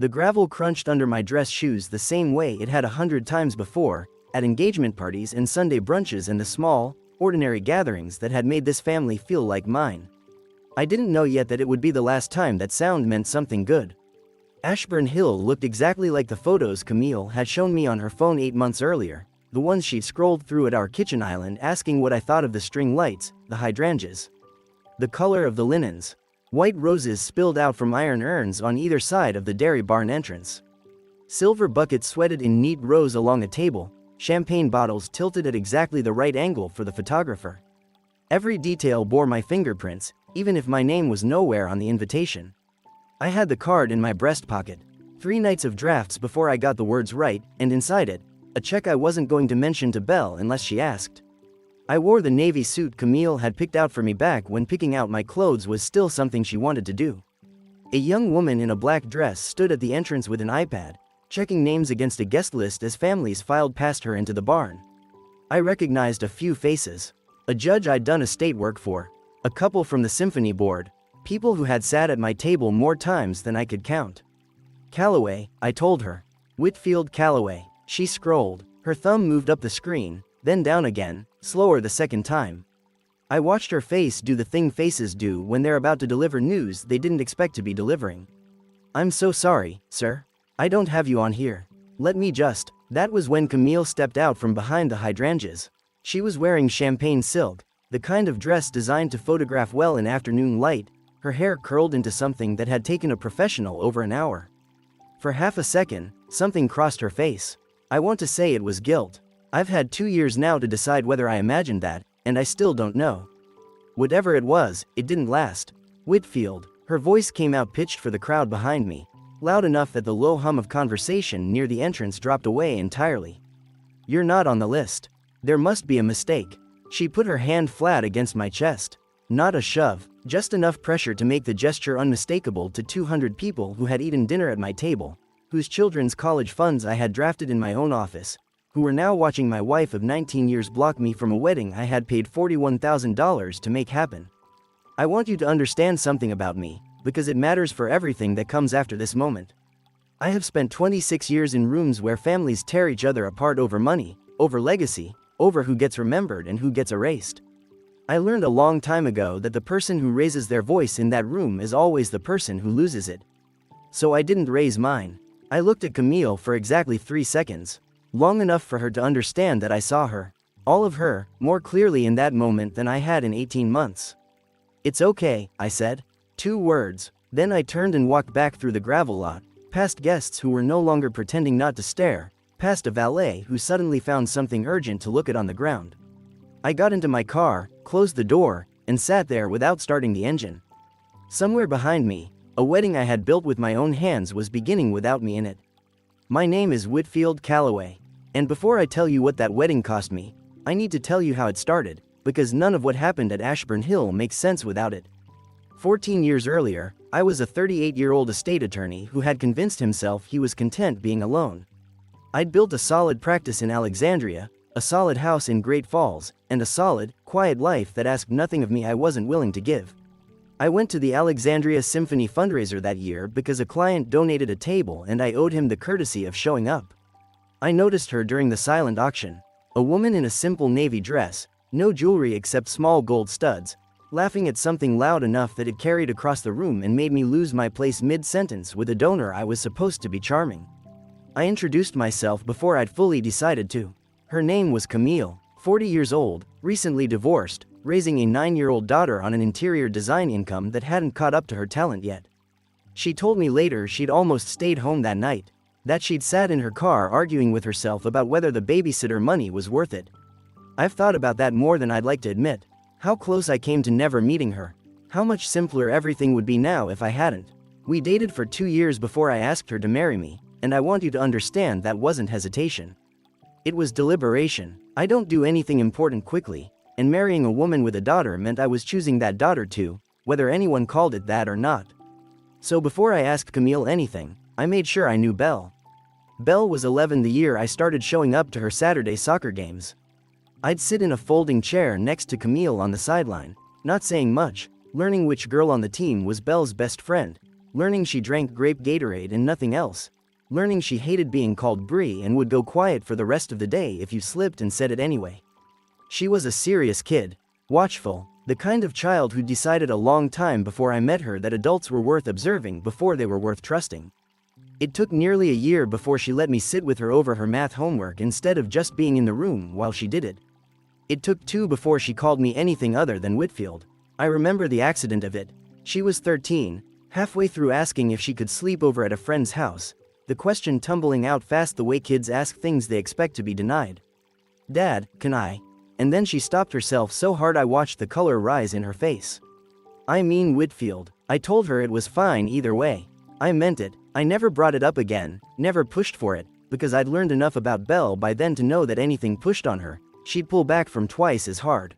The gravel crunched under my dress shoes the same way it had 100 times before, at engagement parties and Sunday brunches and the small, ordinary gatherings that had made this family feel like mine. I didn't know yet that it would be the last time that sound meant something good. Ashburn Hill looked exactly like the photos Camille had shown me on her phone 8 months earlier, the ones she'd scrolled through at our kitchen island asking what I thought of the string lights, the hydrangeas. The color of the linens. White roses spilled out from iron urns on either side of the dairy barn entrance. Silver buckets sweated in neat rows along a table, champagne bottles tilted at exactly the right angle for the photographer. Every detail bore my fingerprints, even if my name was nowhere on the invitation. I had the card in my breast pocket. 3 nights of drafts before I got the words right, and inside it, a check I wasn't going to mention to Belle unless she asked. I wore the navy suit Camille had picked out for me back when picking out my clothes was still something she wanted to do. A young woman in a black dress stood at the entrance with an iPad, checking names against a guest list as families filed past her into the barn. I recognized a few faces. A judge I'd done estate work for, a couple from the symphony board, people who had sat at my table more times than I could count. Calloway, I told her. Whitfield Calloway. She scrolled, her thumb moved up the screen, then down again, slower the second time. I watched her face do the thing faces do when they're about to deliver news they didn't expect to be delivering. I'm so sorry, sir. I don't have you on here. Let me just. That was when Camille stepped out from behind the hydrangeas. She was wearing champagne silk, the kind of dress designed to photograph well in afternoon light, her hair curled into something that had taken a professional over an hour. For half a second, something crossed her face. I want to say it was guilt. I've had 2 years now to decide whether I imagined that, and I still don't know. Whatever it was, it didn't last. Whitfield, her voice came out pitched for the crowd behind me, loud enough that the low hum of conversation near the entrance dropped away entirely. You're not on the list. There must be a mistake. She put her hand flat against my chest. Not a shove, just enough pressure to make the gesture unmistakable to 200 people who had eaten dinner at my table, whose children's college funds I had drafted in my own office, who were now watching my wife of 19 years block me from a wedding I had paid $41,000 to make happen. I want you to understand something about me, because it matters for everything that comes after this moment. I have spent 26 years in rooms where families tear each other apart over money, over legacy, over who gets remembered and who gets erased. I learned a long time ago that the person who raises their voice in that room is always the person who loses it. So I didn't raise mine. I looked at Camille for exactly 3 seconds. Long enough for her to understand that I saw her. All of her, more clearly in that moment than I had in 18 months. It's okay, I said. 2 words. Then I turned and walked back through the gravel lot, past guests who were no longer pretending not to stare, past a valet who suddenly found something urgent to look at on the ground. I got into my car, closed the door, and sat there without starting the engine. Somewhere behind me, a wedding I had built with my own hands was beginning without me in it. My name is Whitfield Calloway, and before I tell you what that wedding cost me, I need to tell you how it started, because none of what happened at Ashburn Hill makes sense without it. 14 years earlier, I was a 38-year-old estate attorney who had convinced himself he was content being alone. I'd built a solid practice in Alexandria, a solid house in Great Falls, and a solid, quiet life that asked nothing of me I wasn't willing to give. I went to the Alexandria Symphony fundraiser that year because a client donated a table and I owed him the courtesy of showing up. I noticed her during the silent auction, a woman in a simple navy dress, no jewelry except small gold studs, laughing at something loud enough that it carried across the room and made me lose my place mid-sentence with a donor I was supposed to be charming. I introduced myself before I'd fully decided to. Her name was Camille, 40 years old, recently divorced, raising a 9-year-old daughter on an interior design income that hadn't caught up to her talent yet. She told me later she'd almost stayed home that night, that she'd sat in her car arguing with herself about whether the babysitter money was worth it. I've thought about that more than I'd like to admit. How close I came to never meeting her. How much simpler everything would be now if I hadn't. We dated for 2 years before I asked her to marry me, and I want you to understand that wasn't hesitation. It was deliberation. I don't do anything important quickly, and marrying a woman with a daughter meant I was choosing that daughter too, whether anyone called it that or not. So before I asked Camille anything, I made sure I knew Belle. Belle was 11 the year I started showing up to her Saturday soccer games. I'd sit in a folding chair next to Camille on the sideline, not saying much, learning which girl on the team was Belle's best friend, learning she drank grape Gatorade and nothing else, learning she hated being called Brie and would go quiet for the rest of the day if you slipped and said it anyway. She was a serious kid, watchful, the kind of child who decided a long time before I met her that adults were worth observing before they were worth trusting. It took nearly a year before she let me sit with her over her math homework instead of just being in the room while she did it. It took 2 before she called me anything other than Whitfield. I remember the accident of it. She was 13, halfway through asking if she could sleep over at a friend's house, the question tumbling out fast the way kids ask things they expect to be denied. "Dad, can I?" And then she stopped herself so hard I watched the color rise in her face. I mean Whitfield. I told her it was fine either way. I meant it. I never brought it up again, never pushed for it, because I'd learned enough about Belle by then to know that anything pushed on her, she'd pull back from twice as hard.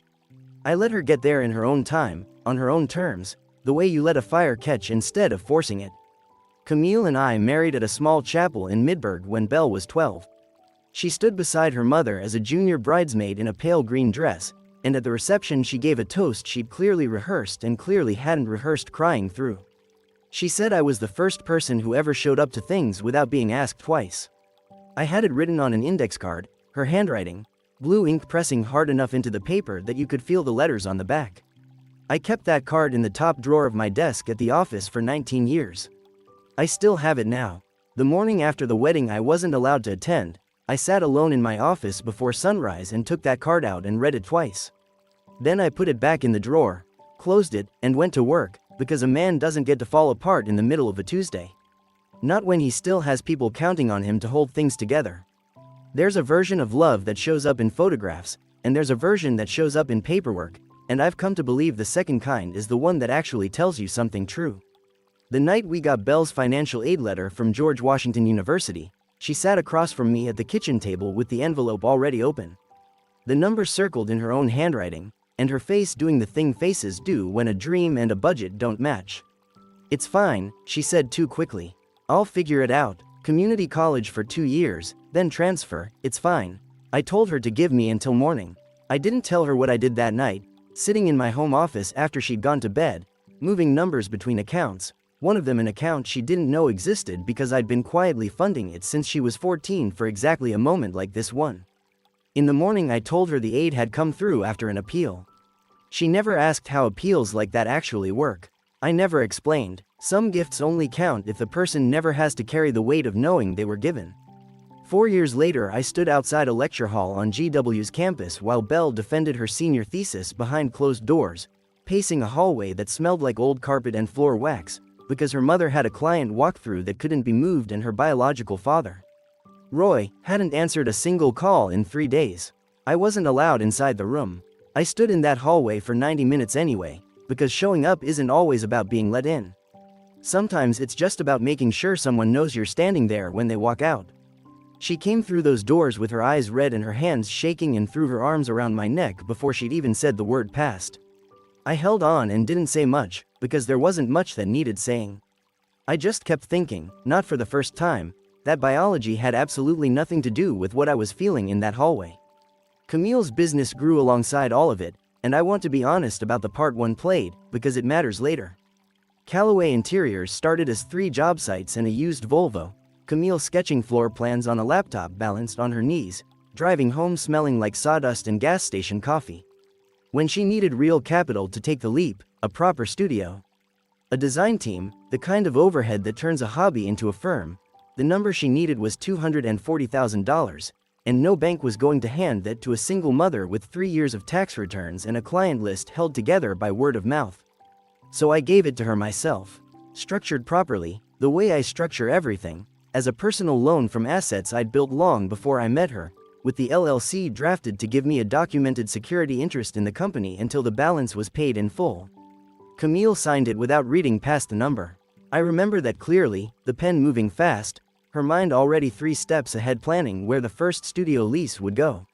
I let her get there in her own time, on her own terms, the way you let a fire catch instead of forcing it. Camille and I married at a small chapel in Midburg when Belle was 12. She stood beside her mother as a junior bridesmaid in a pale green dress, and at the reception she gave a toast she'd clearly rehearsed and clearly hadn't rehearsed crying through. She said I was the first person who ever showed up to things without being asked twice. I had it written on an index card, her handwriting, blue ink pressing hard enough into the paper that you could feel the letters on the back. I kept that card in the top drawer of my desk at the office for 19 years. I still have it now. The morning after the wedding I wasn't allowed to attend. I sat alone in my office before sunrise and took that card out and read it twice. Then I put it back in the drawer, closed it, and went to work, because a man doesn't get to fall apart in the middle of a Tuesday. Not when he still has people counting on him to hold things together. There's a version of love that shows up in photographs, and there's a version that shows up in paperwork, and I've come to believe the second kind is the one that actually tells you something true. The night we got Belle's financial aid letter from George Washington University, she sat across from me at the kitchen table with the envelope already open. The number circled in her own handwriting, and her face doing the thing faces do when a dream and a budget don't match. "It's fine," she said too quickly. "I'll figure it out. Community college for 2 years, then transfer, it's fine." I told her to give me until morning. I didn't tell her what I did that night, sitting in my home office after she'd gone to bed, moving numbers between accounts. One of them an account she didn't know existed because I'd been quietly funding it since she was 14 for exactly a moment like this one. In the morning I told her the aid had come through after an appeal. She never asked how appeals like that actually work. I never explained. Some gifts only count if the person never has to carry the weight of knowing they were given. 4 years later I stood outside a lecture hall on GW's campus while Belle defended her senior thesis behind closed doors, pacing a hallway that smelled like old carpet and floor wax, because her mother had a client walkthrough that couldn't be moved and her biological father, Roy, hadn't answered a single call in 3 days. I wasn't allowed inside the room. I stood in that hallway for 90 minutes anyway, because showing up isn't always about being let in. Sometimes it's just about making sure someone knows you're standing there when they walk out. She came through those doors with her eyes red and her hands shaking and threw her arms around my neck before she'd even said the word passed. I held on and didn't say much, because there wasn't much that needed saying. I just kept thinking, not for the first time, that biology had absolutely nothing to do with what I was feeling in that hallway. Camille's business grew alongside all of it, and I want to be honest about the part one played, because it matters later. Callaway Interiors started as 3 job sites and a used Volvo, Camille sketching floor plans on a laptop balanced on her knees, driving home smelling like sawdust and gas station coffee. When she needed real capital to take the leap, a proper studio, a design team, the kind of overhead that turns a hobby into a firm, the number she needed was $240,000, and no bank was going to hand that to a single mother with 3 years of tax returns and a client list held together by word of mouth. So I gave it to her myself, structured properly, the way I structure everything, as a personal loan from assets I'd built long before I met her, with the LLC drafted to give me a documented security interest in the company until the balance was paid in full. Camille signed it without reading past the number. I remember that clearly, the pen moving fast, her mind already 3 steps ahead planning where the first studio lease would go.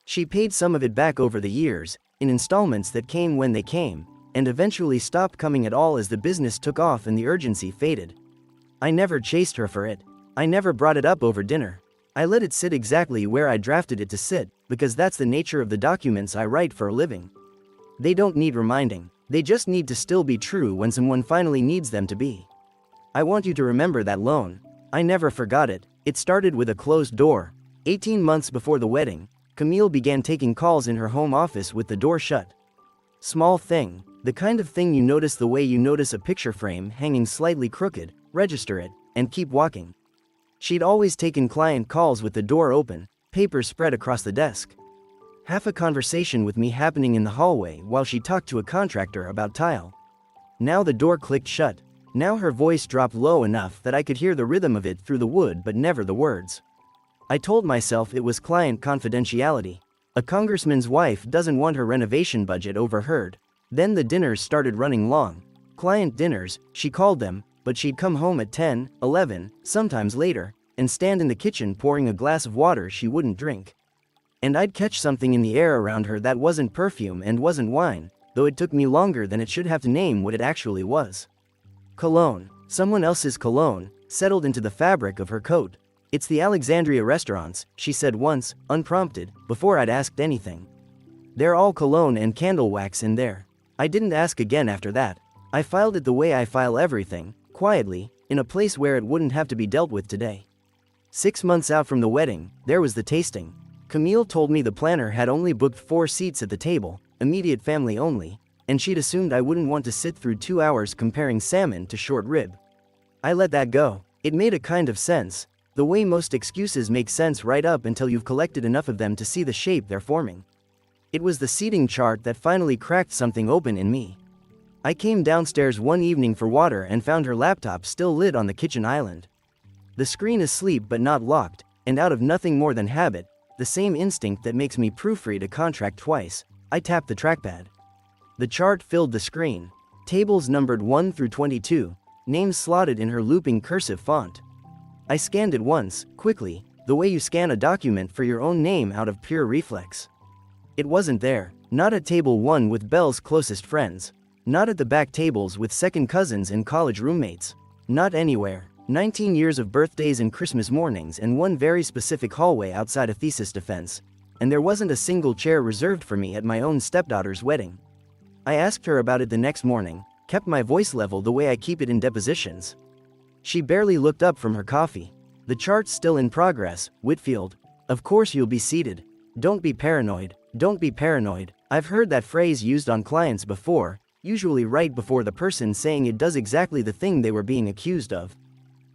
She paid some of it back over the years, in installments that came when they came, and eventually stopped coming at all as the business took off and the urgency faded. I never chased her for it. I never brought it up over dinner. I let it sit exactly where I drafted it to sit, because that's the nature of the documents I write for a living. They don't need reminding. They just need to still be true when someone finally needs them to be. I want you to remember that loan. I never forgot it. It started with a closed door. 18 months before the wedding, Camille began taking calls in her home office with the door shut. Small thing, the kind of thing you notice the way you notice a picture frame hanging slightly crooked, register it, and keep walking. She'd always taken client calls with the door open, papers spread across the desk. Half a conversation with me happening in the hallway while she talked to a contractor about tile. Now the door clicked shut. Now her voice dropped low enough that I could hear the rhythm of it through the wood but never the words. I told myself it was client confidentiality. A congressman's wife doesn't want her renovation budget overheard. Then the dinners started running long. Client dinners, she called them, but she'd come home at 10, 11, sometimes later, and stand in the kitchen pouring a glass of water she wouldn't drink. And I'd catch something in the air around her that wasn't perfume and wasn't wine, though it took me longer than it should have to name what it actually was. Cologne, someone else's cologne, settled into the fabric of her coat. It's the Alexandria restaurants, she said once, unprompted, before I'd asked anything. They're all cologne and candle wax in there. I didn't ask again after that. I filed it the way I file everything, quietly, in a place where it wouldn't have to be dealt with today. 6 months out from the wedding, there was the tasting. Camille told me the planner had only booked 4 seats at the table, immediate family only, and she'd assumed I wouldn't want to sit through 2 hours comparing salmon to short rib. I let that go. It made a kind of sense. The way most excuses make sense right up until you've collected enough of them to see the shape they're forming. It was the seating chart that finally cracked something open in me. I came downstairs one evening for water and found her laptop still lit on the kitchen island. The screen asleep but not locked, and out of nothing more than habit, the same instinct that makes me proofread a contract twice, I tapped the trackpad. The chart filled the screen. Tables numbered 1 through 22, names slotted in her looping cursive font. I scanned it once, quickly, the way you scan a document for your own name out of pure reflex. It wasn't there, not at table 1 with Belle's closest friends, not at the back tables with second cousins and college roommates, not anywhere. 19 years of birthdays and Christmas mornings and one very specific hallway outside a thesis defense, and there wasn't a single chair reserved for me at my own stepdaughter's wedding. I asked her about it the next morning, kept my voice level the way I keep it in depositions. She barely looked up from her coffee. The chart's still in progress, Whitfield. Of course you'll be seated. Don't be paranoid. Don't be paranoid. I've heard that phrase used on clients before, usually right before the person saying it does exactly the thing they were being accused of.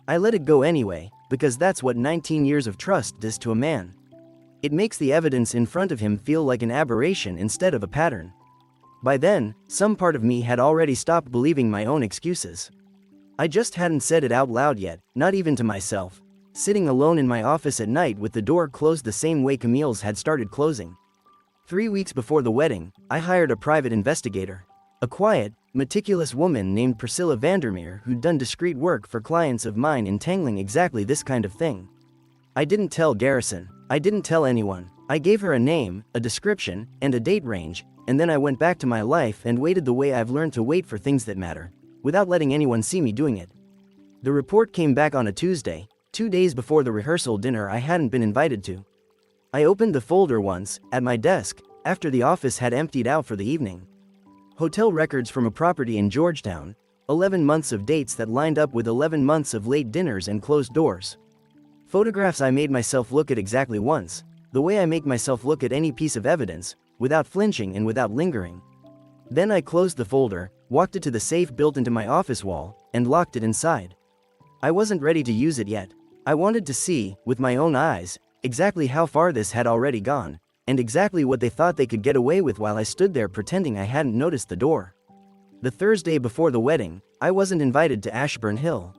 I let it go anyway, because that's what 19 years of trust does to a man. It makes the evidence in front of him feel like an aberration instead of a pattern. By then, some part of me had already stopped believing my own excuses. I just hadn't said it out loud yet, not even to myself, sitting alone in my office at night with the door closed the same way Camille's had started closing. 3 weeks before the wedding, I hired a private investigator. A quiet, meticulous woman named Priscilla Vandermeer who'd done discreet work for clients of mine entangling exactly this kind of thing. I didn't tell Garrison. I didn't tell anyone. I gave her a name, a description, and a date range, and then I went back to my life and waited the way I've learned to wait for things that matter, without letting anyone see me doing it. The report came back on a Tuesday, 2 days before the rehearsal dinner I hadn't been invited to. I opened the folder once, at my desk, after the office had emptied out for the evening. Hotel records from a property in Georgetown, 11 months of dates that lined up with 11 months of late dinners and closed doors. Photographs I made myself look at exactly once, the way I make myself look at any piece of evidence, without flinching and without lingering. Then I closed the folder, walked it to the safe built into my office wall, and locked it inside. I wasn't ready to use it yet. I wanted to see, with my own eyes, exactly how far this had already gone, and exactly what they thought they could get away with while I stood there pretending I hadn't noticed the door. The Thursday before the wedding, I wasn't invited to Ashburn Hill.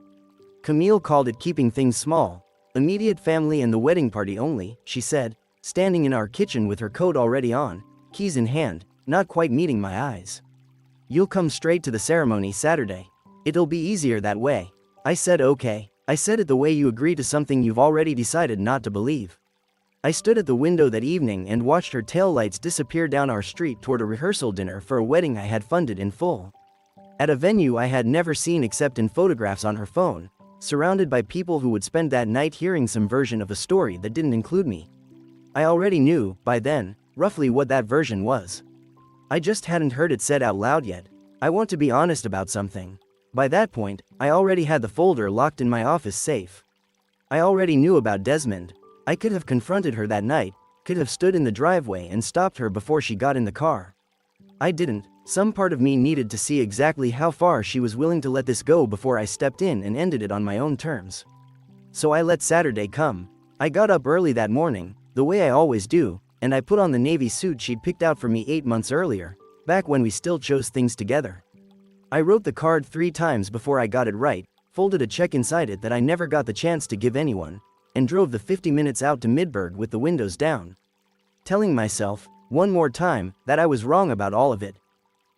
Camille called it keeping things small. Immediate family and the wedding party only, she said, standing in our kitchen with her coat already on, keys in hand, not quite meeting my eyes. You'll come straight to the ceremony Saturday. It'll be easier that way. I said okay. I said it the way you agree to something you've already decided not to believe. I stood at the window that evening and watched her taillights disappear down our street toward a rehearsal dinner for a wedding I had funded in full. At a venue I had never seen except in photographs on her phone, surrounded by people who would spend that night hearing some version of a story that didn't include me. I already knew, by then, roughly what that version was. I just hadn't heard it said out loud yet. I want to be honest about something. By that point, I already had the folder locked in my office safe. I already knew about Desmond. I could have confronted her that night, could have stood in the driveway and stopped her before she got in the car. I didn't. Some part of me needed to see exactly how far she was willing to let this go before I stepped in and ended it on my own terms. So I let Saturday come. I got up early that morning, the way I always do, and I put on the navy suit she'd picked out for me 8 months earlier, back when we still chose things together. I wrote the card 3 times before I got it right, folded a check inside it that I never got the chance to give anyone, and drove the 50 minutes out to Midburg with the windows down, telling myself, one more time, that I was wrong about all of it.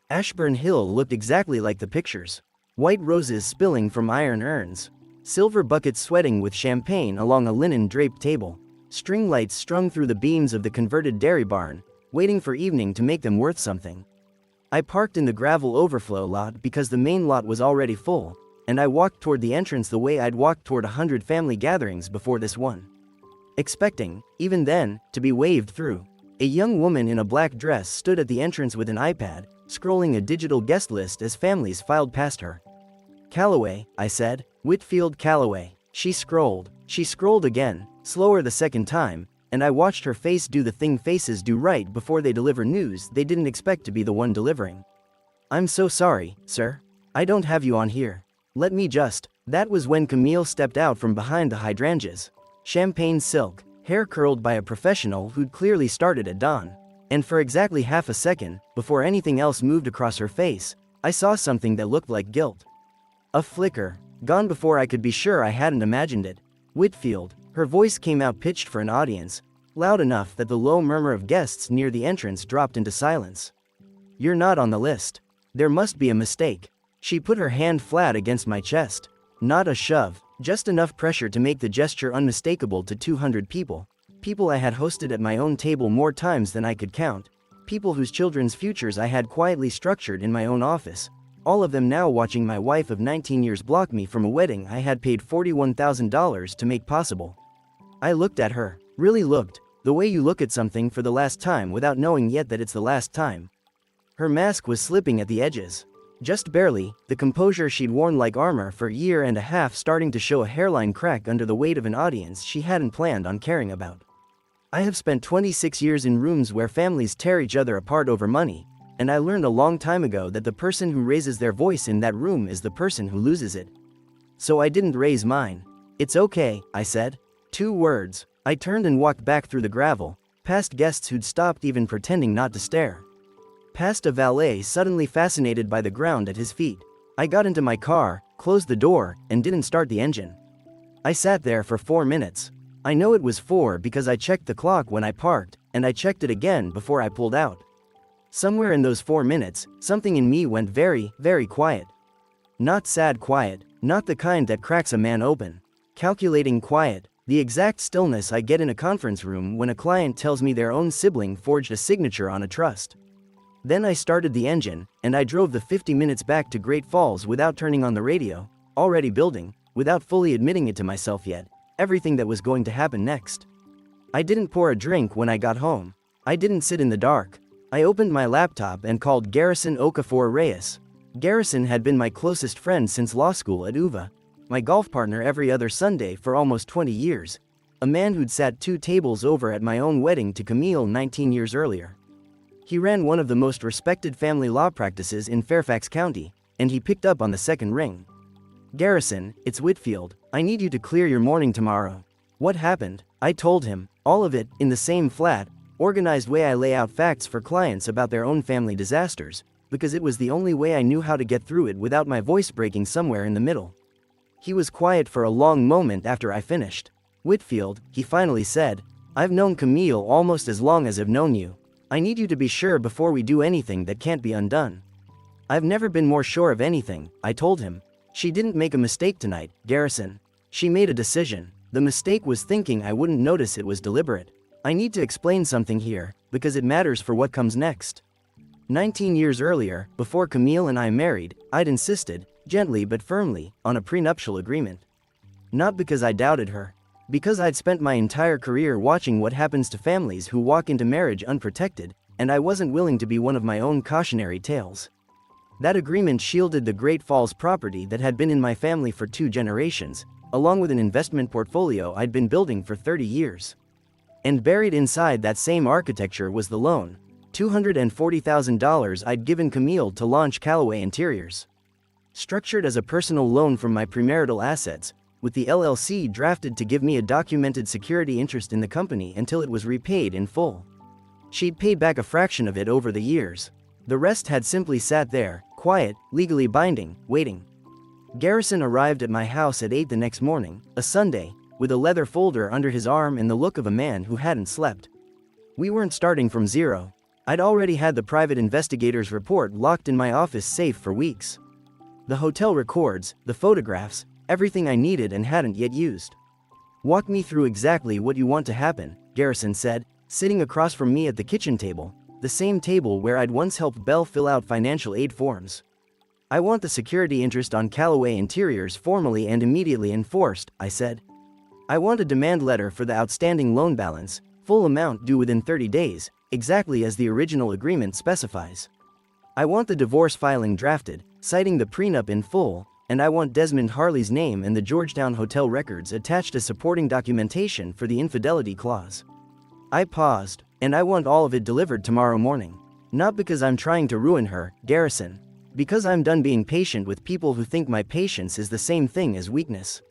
Ashburn Hill looked exactly like the pictures. White roses spilling from iron urns, silver buckets sweating with champagne along a linen-draped table, string lights strung through the beams of the converted dairy barn, waiting for evening to make them worth something. I parked in the gravel overflow lot because the main lot was already full, and I walked toward the entrance the way I'd walked toward 100 family gatherings before this one. Expecting, even then, to be waved through. A young woman in a black dress stood at the entrance with an iPad, scrolling a digital guest list as families filed past her. "Calloway," I said. "Whitfield Calloway." She scrolled again, slower the second time, and I watched her face do the thing faces do right before they deliver news they didn't expect to be the one delivering. "I'm so sorry, sir. I don't have you on here. Let me just." That was when Camille stepped out from behind the hydrangeas. Champagne silk, hair curled by a professional who'd clearly started at dawn. And for exactly half a second, before anything else moved across her face, I saw something that looked like guilt. A flicker, gone before I could be sure I hadn't imagined it. "Whitfield." Her voice came out pitched for an audience, loud enough that the low murmur of guests near the entrance dropped into silence. "You're not on the list. There must be a mistake." She put her hand flat against my chest. Not a shove, just enough pressure to make the gesture unmistakable to 200 people. People I had hosted at my own table more times than I could count. People whose children's futures I had quietly structured in my own office. All of them now watching my wife of 19 years block me from a wedding I had paid $41,000 to make possible. I looked at her, really looked, the way you look at something for the last time without knowing yet that it's the last time. Her mask was slipping at the edges. Just barely, the composure she'd worn like armor for a year and a half starting to show a hairline crack under the weight of an audience she hadn't planned on caring about. I have spent 26 years in rooms where families tear each other apart over money, and I learned a long time ago that the person who raises their voice in that room is the person who loses it. So I didn't raise mine. "It's okay," I said. 2 words. I turned and walked back through the gravel, past guests who'd stopped even pretending not to stare. Past a valet suddenly fascinated by the ground at his feet. I got into my car, closed the door, and didn't start the engine. I sat there for 4 minutes. I know it was 4 because I checked the clock when I parked, and I checked it again before I pulled out. Somewhere in those 4 minutes, something in me went very, very quiet. Not sad quiet, not the kind that cracks a man open. Calculating quiet, the exact stillness I get in a conference room when a client tells me their own sibling forged a signature on a trust. Then I started the engine, and I drove the 50 minutes back to Great Falls without turning on the radio, already building, without fully admitting it to myself yet, everything that was going to happen next. I didn't pour a drink when I got home. I didn't sit in the dark. I opened my laptop and called Garrison Okafor Reyes. Garrison had been my closest friend since law school at UVA, my golf partner every other Sunday for almost 20 years, a man who'd sat 2 tables over at my own wedding to Camille 19 years earlier. He ran one of the most respected family law practices in Fairfax County, and he picked up on the second ring. "Garrison, it's Whitfield. I need you to clear your morning tomorrow." What happened? I told him, all of it, in the same flat, organized way I lay out facts for clients about their own family disasters, because it was the only way I knew how to get through it without my voice breaking somewhere in the middle. He was quiet for a long moment after I finished. "Whitfield," he finally said, "I've known Camille almost as long as I've known you. I need you to be sure before we do anything that can't be undone." "I've never been more sure of anything," I told him. "She didn't make a mistake tonight, Garrison. She made a decision. The mistake was thinking I wouldn't notice it was deliberate. I need to explain something here, because it matters for what comes next. 19 years earlier, before Camille and I married, I'd insisted, gently but firmly, on a prenuptial agreement. Not because I doubted her. Because I'd spent my entire career watching what happens to families who walk into marriage unprotected, and I wasn't willing to be one of my own cautionary tales. That agreement shielded the Great Falls property that had been in my family for 2 generations, along with an investment portfolio I'd been building for 30 years. And buried inside that same architecture was the loan, $240,000 I'd given Camille to launch Callaway Interiors. Structured as a personal loan from my premarital assets, with the LLC drafted to give me a documented security interest in the company until it was repaid in full. She'd paid back a fraction of it over the years. The rest had simply sat there, quiet, legally binding, waiting. Garrison arrived at my house at 8 the next morning, a Sunday, with a leather folder under his arm and the look of a man who hadn't slept. We weren't starting from zero. I'd already had the private investigator's report locked in my office safe for weeks. The hotel records, the photographs, everything I needed and hadn't yet used. "Walk me through exactly what you want to happen," Garrison said, sitting across from me at the kitchen table, the same table where I'd once helped Belle fill out financial aid forms. "I want the security interest on Callaway Interiors formally and immediately enforced," I said. "I want a demand letter for the outstanding loan balance, full amount due within 30 days, exactly as the original agreement specifies. I want the divorce filing drafted, citing the prenup in full, and I want Desmond Harley's name and the Georgetown Hotel records attached as supporting documentation for the infidelity clause." I paused, "And I want all of it delivered tomorrow morning. Not because I'm trying to ruin her, Garrison. Because I'm done being patient with people who think my patience is the same thing as weakness."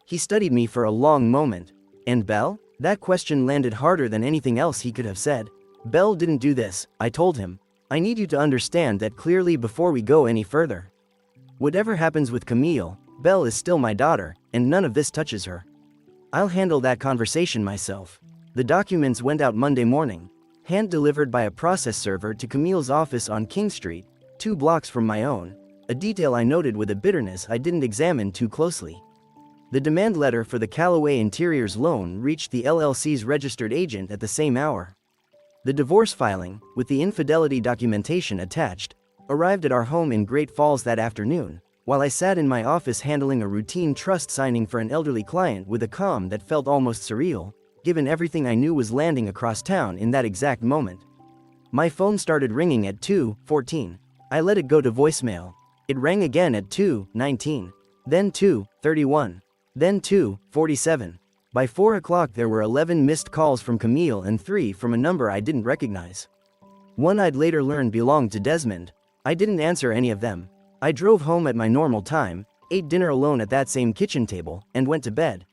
He studied me for a long moment. "And Belle?" That question landed harder than anything else he could have said. "Belle didn't do this," I told him. "I need you to understand that clearly before we go any further. Whatever happens with Camille, Belle is still my daughter, and none of this touches her. I'll handle that conversation myself." The documents went out Monday morning, hand-delivered by a process server to Camille's office on King Street, 2 blocks from my own, a detail I noted with a bitterness I didn't examine too closely. The demand letter for the Callaway Interiors loan reached the LLC's registered agent at the same hour. The divorce filing, with the infidelity documentation attached, arrived at our home in Great Falls that afternoon, while I sat in my office handling a routine trust signing for an elderly client with a calm that felt almost surreal, given everything I knew was landing across town in that exact moment. My phone started ringing at 2:14. I let it go to voicemail. It rang again at 2:19, then 2:31, then 2:47. By 4 o'clock there were 11 missed calls from Camille and 3 from a number I didn't recognize. One I'd later learned belonged to Desmond. I didn't answer any of them. I drove home at my normal time, ate dinner alone at that same kitchen table, and went to bed.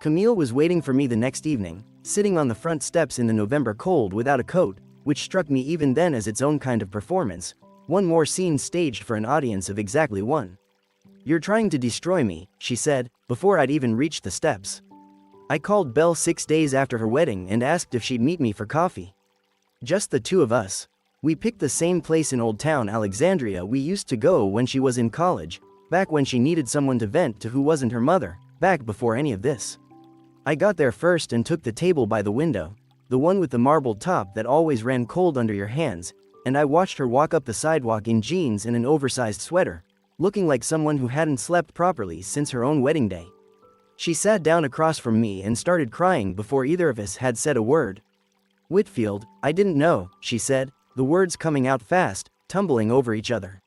Camille was waiting for me the next evening, sitting on the front steps in the November cold without a coat, which struck me even then as its own kind of performance, one more scene staged for an audience of exactly one. "You're trying to destroy me," she said, before I'd even reached the steps. I called Belle 6 days after her wedding and asked if she'd meet me for coffee. Just the 2 of us. We picked the same place in Old Town Alexandria we used to go when she was in college, back when she needed someone to vent to who wasn't her mother, back before any of this. I got there first and took the table by the window, the one with the marble top that always ran cold under your hands, and I watched her walk up the sidewalk in jeans and an oversized sweater, looking like someone who hadn't slept properly since her own wedding day. She sat down across from me and started crying before either of us had said a word. "Whitfield, I didn't know," she said, the words coming out fast, tumbling over each other.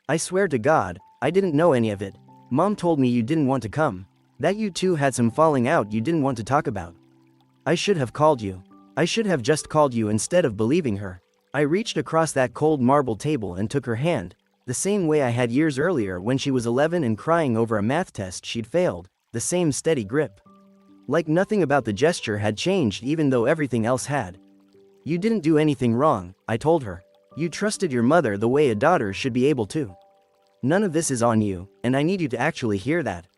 "I swear to God, I didn't know any of it. Mom told me you didn't want to come. That you two had some falling out you didn't want to talk about. I should have called you. I should have just called you instead of believing her." I reached across that cold marble table and took her hand, the same way I had years earlier when she was 11 and crying over a math test she'd failed, the same steady grip. Like nothing about the gesture had changed even though everything else had. "You didn't do anything wrong," I told her. "You trusted your mother the way a daughter should be able to. None of this is on you, and I need you to actually hear that.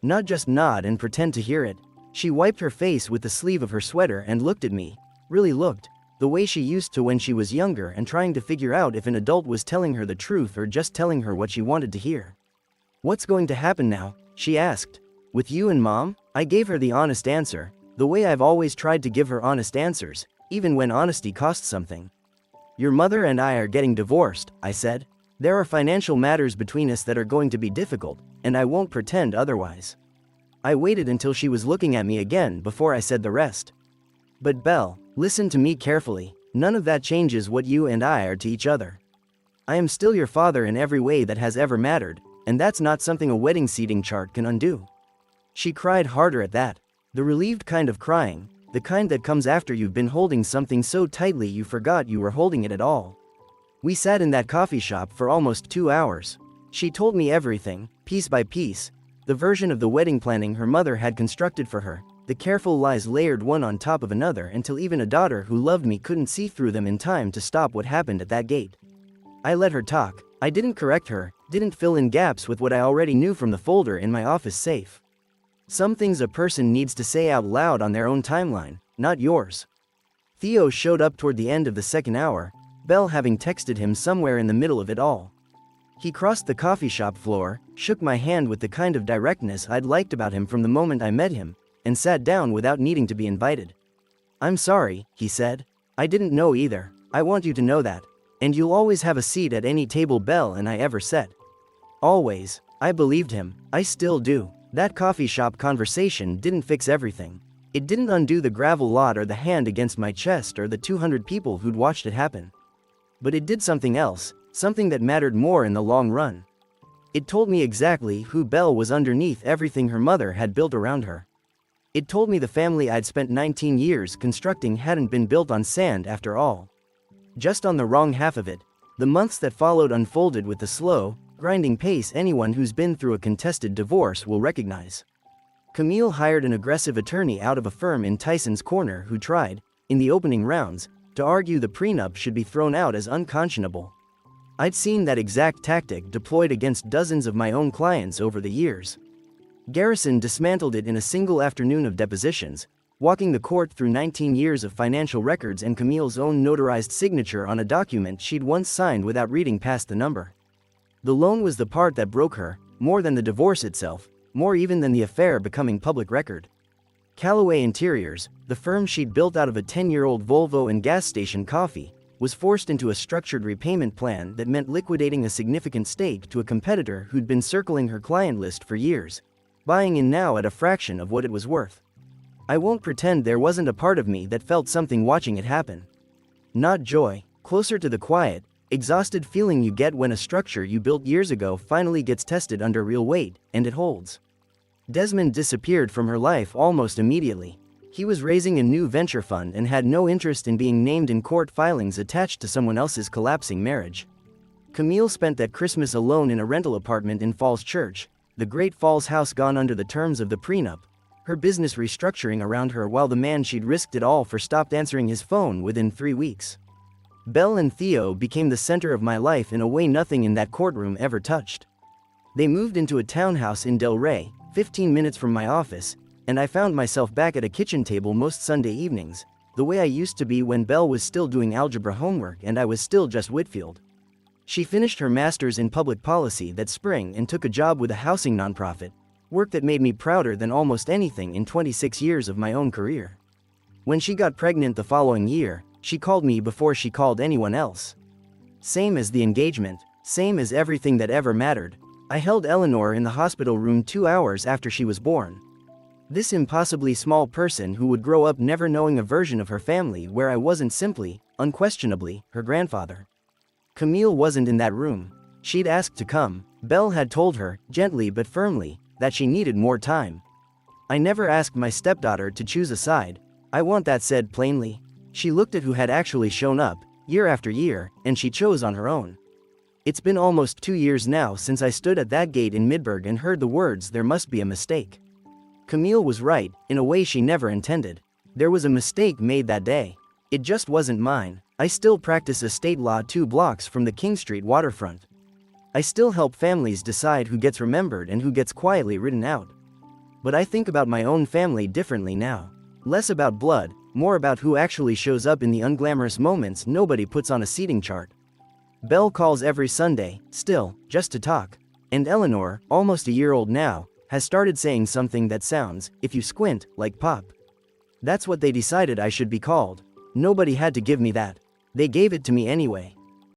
Not just nod and pretend to hear it." She wiped her face with the sleeve of her sweater and looked at me, really looked, the way she used to when she was younger and trying to figure out if an adult was telling her the truth or just telling her what she wanted to hear. "What's going to happen now?" she asked. "With you and Mom?" I gave her the honest answer, the way I've always tried to give her honest answers, even when honesty costs something. "Your mother and I are getting divorced," I said. "There are financial matters between us that are going to be difficult, and I won't pretend otherwise." I waited until she was looking at me again before I said the rest. "But Belle, listen to me carefully, none of that changes what you and I are to each other. I am still your father in every way that has ever mattered, and that's not something a wedding seating chart can undo." She cried harder at that. The relieved kind of crying, the kind that comes after you've been holding something so tightly you forgot you were holding it at all. We sat in that coffee shop for almost 2 hours. She told me everything, piece by piece, the version of the wedding planning her mother had constructed for her, the careful lies layered one on top of another until even a daughter who loved me couldn't see through them in time to stop what happened at that gate. I let her talk. I didn't correct her, didn't fill in gaps with what I already knew from the folder in my office safe. Some things a person needs to say out loud on their own timeline, not yours. Theo showed up toward the end of the second hour, Belle having texted him somewhere in the middle of it all. He crossed the coffee shop floor, shook my hand with the kind of directness I'd liked about him from the moment I met him, and sat down without needing to be invited. "I'm sorry," he said. "I didn't know either. I want you to know that. And you'll always have a seat at any table Belle and I ever set." Always. I believed him. I still do. That coffee shop conversation didn't fix everything. It didn't undo the gravel lot or the hand against my chest or the 200 people who'd watched it happen. But it did something else, something that mattered more in the long run. It told me exactly who Belle was underneath everything her mother had built around her. It told me the family I'd spent 19 years constructing hadn't been built on sand after all. Just on the wrong half of it. The months that followed unfolded with the slow, grinding pace anyone who's been through a contested divorce will recognize. Camille hired an aggressive attorney out of a firm in Tyson's Corner who tried, in the opening rounds, to argue the prenup should be thrown out as unconscionable. I'd seen that exact tactic deployed against dozens of my own clients over the years. Garrison dismantled it in a single afternoon of depositions, walking the court through 19 years of financial records and Camille's own notarized signature on a document she'd once signed without reading past the number. The loan was the part that broke her, more than the divorce itself, more even than the affair becoming public record. Callaway Interiors, the firm she'd built out of a 10-year-old Volvo and gas station coffee, was forced into a structured repayment plan that meant liquidating a significant stake to a competitor who'd been circling her client list for years, buying in now at a fraction of what it was worth. I won't pretend there wasn't a part of me that felt something watching it happen. Not joy, closer to the quiet, exhausted feeling you get when a structure you built years ago finally gets tested under real weight, and it holds. Desmond disappeared from her life almost immediately. He was raising a new venture fund and had no interest in being named in court filings attached to someone else's collapsing marriage. Camille spent that Christmas alone in a rental apartment in Falls Church, the Great Falls house gone under the terms of the prenup, her business restructuring around her while the man she'd risked it all for stopped answering his phone within 3 weeks. Belle and Theo became the center of my life in a way nothing in that courtroom ever touched. They moved into a townhouse in Del Rey, 15 minutes from my office, and I found myself back at a kitchen table most Sunday evenings, the way I used to be when Belle was still doing algebra homework and I was still just Whitfield. She finished her master's in public policy that spring and took a job with a housing nonprofit, work that made me prouder than almost anything in 26 years of my own career. When she got pregnant the following year, she called me before she called anyone else. Same as the engagement, same as everything that ever mattered. I held Eleanor in the hospital room 2 hours after she was born. This impossibly small person who would grow up never knowing a version of her family where I wasn't simply, unquestionably, her grandfather. Camille wasn't in that room. She'd asked to come. Belle had told her, gently but firmly, that she needed more time. I never asked my stepdaughter to choose a side. I want that said plainly. She looked at who had actually shown up, year after year, and she chose on her own. It's been almost 2 years now since I stood at that gate in Midburg and heard the words, "There must be a mistake." Camille was right, in a way she never intended. There was a mistake made that day. It just wasn't mine. I still practice estate law 2 blocks from the King Street waterfront. I still help families decide who gets remembered and who gets quietly written out. But I think about my own family differently now. Less about blood, more about who actually shows up in the unglamorous moments nobody puts on a seating chart. Belle calls every Sunday, still, just to talk. And Eleanor, almost a year old now, has started saying something that sounds, if you squint, like Pop. That's what they decided I should be called. Nobody had to give me that. They gave it to me anyway.